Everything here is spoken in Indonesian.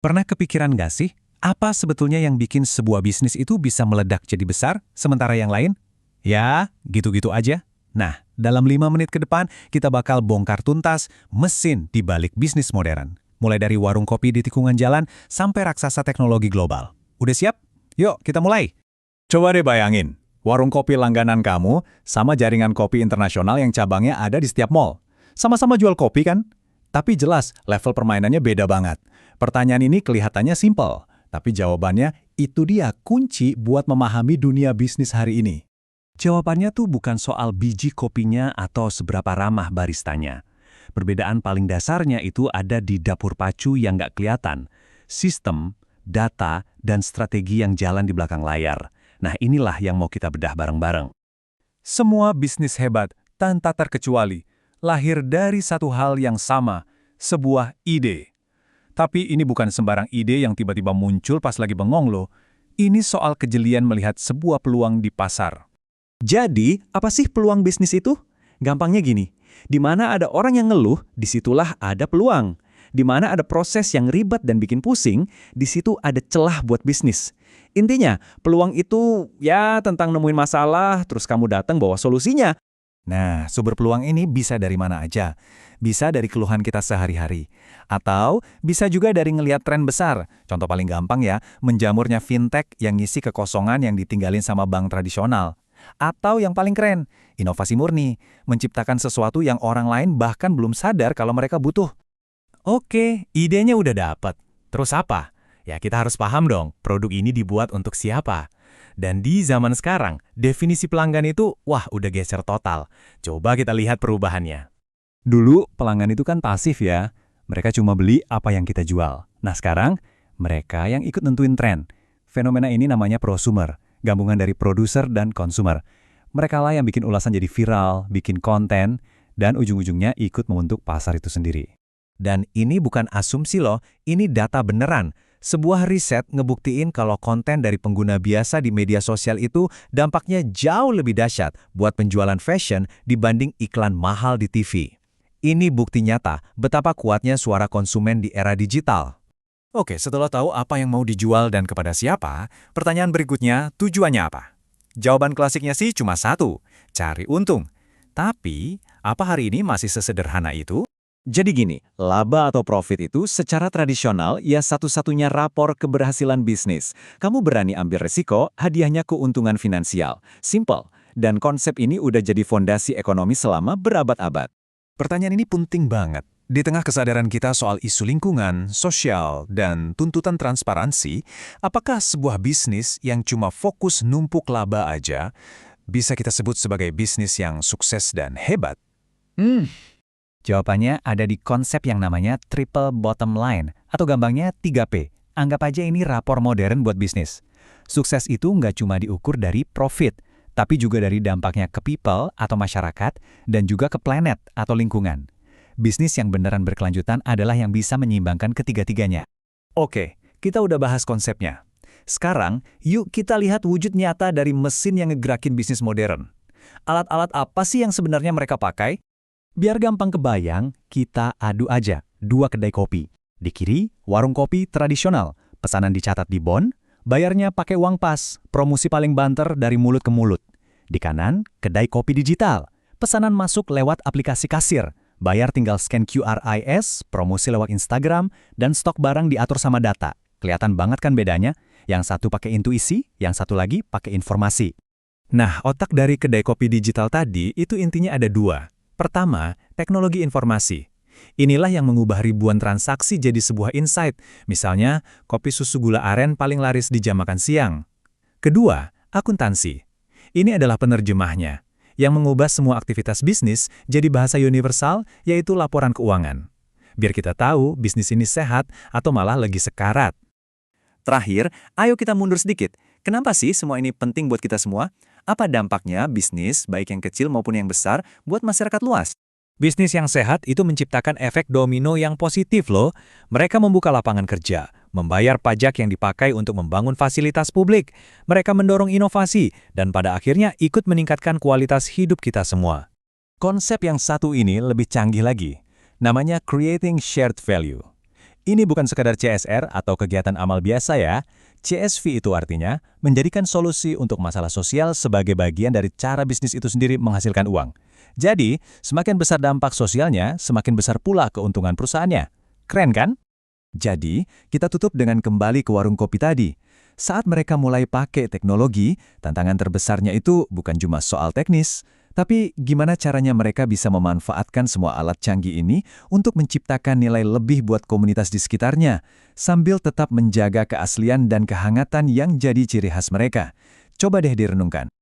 Pernah kepikiran nggak sih, apa sebetulnya yang bikin sebuah bisnis itu bisa meledak jadi besar, sementara yang lain? Ya, gitu-gitu aja. Nah, dalam 5 menit ke depan, kita bakal bongkar tuntas mesin di balik bisnis modern. Mulai dari warung kopi di tikungan jalan, sampai raksasa teknologi global. Udah siap? Yuk, kita mulai! Coba deh bayangin, warung kopi langganan kamu sama jaringan kopi internasional yang cabangnya ada di setiap mall. Sama-sama jual kopi kan? Tapi jelas, level permainannya beda banget. Pertanyaan ini kelihatannya simpel, tapi jawabannya itu dia kunci buat memahami dunia bisnis hari ini. Jawabannya tuh bukan soal biji kopinya atau seberapa ramah baristanya. Perbedaan paling dasarnya itu ada di dapur pacu yang nggak kelihatan, sistem, data, dan strategi yang jalan di belakang layar. Nah, inilah yang mau kita bedah bareng-bareng. Semua bisnis hebat, tanpa terkecuali, lahir dari satu hal yang sama, sebuah ide. Tapi ini bukan sembarang ide yang tiba-tiba muncul pas lagi bengong loh. Ini soal kejelian melihat sebuah peluang di pasar. Jadi, apa sih peluang bisnis itu? Gampangnya gini, di mana ada orang yang ngeluh, disitulah ada peluang. Di mana ada proses yang ribet dan bikin pusing, di situ ada celah buat bisnis. Intinya, peluang itu ya tentang nemuin masalah, terus kamu datang bawa solusinya. Nah, sumber peluang ini bisa dari mana aja. Bisa dari keluhan kita sehari-hari. Atau bisa juga dari ngelihat tren besar. Contoh paling gampang ya, menjamurnya fintech yang ngisi kekosongan yang ditinggalin sama bank tradisional. Atau yang paling keren, inovasi murni, menciptakan sesuatu yang orang lain bahkan belum sadar kalau mereka butuh. Oke, idenya udah dapet. Terus apa? Ya kita harus paham dong, produk ini dibuat untuk siapa. Dan di zaman sekarang, definisi pelanggan itu, wah udah geser total. Coba kita lihat perubahannya. Dulu, pelanggan itu kan pasif ya. Mereka cuma beli apa yang kita jual. Nah sekarang, mereka yang ikut nentuin tren. Fenomena ini namanya prosumer, gabungan dari produser dan konsumer. Mereka lah yang bikin ulasan jadi viral, bikin konten, dan ujung-ujungnya ikut membentuk pasar itu sendiri. Dan ini bukan asumsi loh, ini data beneran. Sebuah riset ngebuktiin kalau konten dari pengguna biasa di media sosial itu dampaknya jauh lebih dahsyat buat penjualan fashion dibanding iklan mahal di TV. Ini bukti nyata betapa kuatnya suara konsumen di era digital. Oke, setelah tahu apa yang mau dijual dan kepada siapa, pertanyaan berikutnya, tujuannya apa? Jawaban klasiknya sih cuma satu, cari untung. Tapi, apa hari ini masih sesederhana itu? Jadi gini, laba atau profit itu secara tradisional ya satu-satunya rapor keberhasilan bisnis. Kamu berani ambil resiko, hadiahnya keuntungan finansial. Simple. Dan konsep ini udah jadi fondasi ekonomi selama berabad-abad. Pertanyaan ini penting banget. Di tengah kesadaran kita soal isu lingkungan, sosial, dan tuntutan transparansi, apakah sebuah bisnis yang cuma fokus numpuk laba aja bisa kita sebut sebagai bisnis yang sukses dan hebat? Jawabannya ada di konsep yang namanya triple bottom line, atau gampangnya 3P. Anggap aja ini rapor modern buat bisnis. Sukses itu nggak cuma diukur dari profit, tapi juga dari dampaknya ke people atau masyarakat, dan juga ke planet atau lingkungan. Bisnis yang beneran berkelanjutan adalah yang bisa menyeimbangkan ketiga-tiganya. Oke, kita udah bahas konsepnya. Sekarang, yuk kita lihat wujud nyata dari mesin yang ngegerakin bisnis modern. Alat-alat apa sih yang sebenarnya mereka pakai? Biar gampang kebayang, kita adu aja 2 kedai kopi. Di kiri, warung kopi tradisional, pesanan dicatat di bon, bayarnya pakai uang pas, promosi paling banter dari mulut ke mulut. Di kanan, kedai kopi digital, pesanan masuk lewat aplikasi kasir, bayar tinggal scan QRIS, promosi lewat Instagram, dan stok barang diatur sama data. Kelihatan banget kan bedanya? Yang satu pakai intuisi, yang satu lagi pakai informasi. Nah, otak dari kedai kopi digital tadi itu intinya ada 2. Pertama, teknologi informasi. Inilah yang mengubah ribuan transaksi jadi sebuah insight. Misalnya, kopi susu gula aren paling laris di jam makan siang. Kedua, akuntansi. Ini adalah penerjemahnya, yang mengubah semua aktivitas bisnis jadi bahasa universal, yaitu laporan keuangan. Biar kita tahu bisnis ini sehat atau malah lagi sekarat. Terakhir, ayo kita mundur sedikit. Kenapa sih semua ini penting buat kita semua? Apa dampaknya bisnis, baik yang kecil maupun yang besar, buat masyarakat luas? Bisnis yang sehat itu menciptakan efek domino yang positif loh. Mereka membuka lapangan kerja, membayar pajak yang dipakai untuk membangun fasilitas publik. Mereka mendorong inovasi, dan pada akhirnya ikut meningkatkan kualitas hidup kita semua. Konsep yang satu ini lebih canggih lagi. Namanya creating shared value. Ini bukan sekadar CSR atau kegiatan amal biasa ya. CSV itu artinya menjadikan solusi untuk masalah sosial sebagai bagian dari cara bisnis itu sendiri menghasilkan uang. Jadi, semakin besar dampak sosialnya, semakin besar pula keuntungan perusahaannya. Keren kan? Jadi, kita tutup dengan kembali ke warung kopi tadi. Saat mereka mulai pakai teknologi, tantangan terbesarnya itu bukan cuma soal teknis, tapi gimana caranya mereka bisa memanfaatkan semua alat canggih ini untuk menciptakan nilai lebih buat komunitas di sekitarnya, sambil tetap menjaga keaslian dan kehangatan yang jadi ciri khas mereka. Coba deh direnungkan.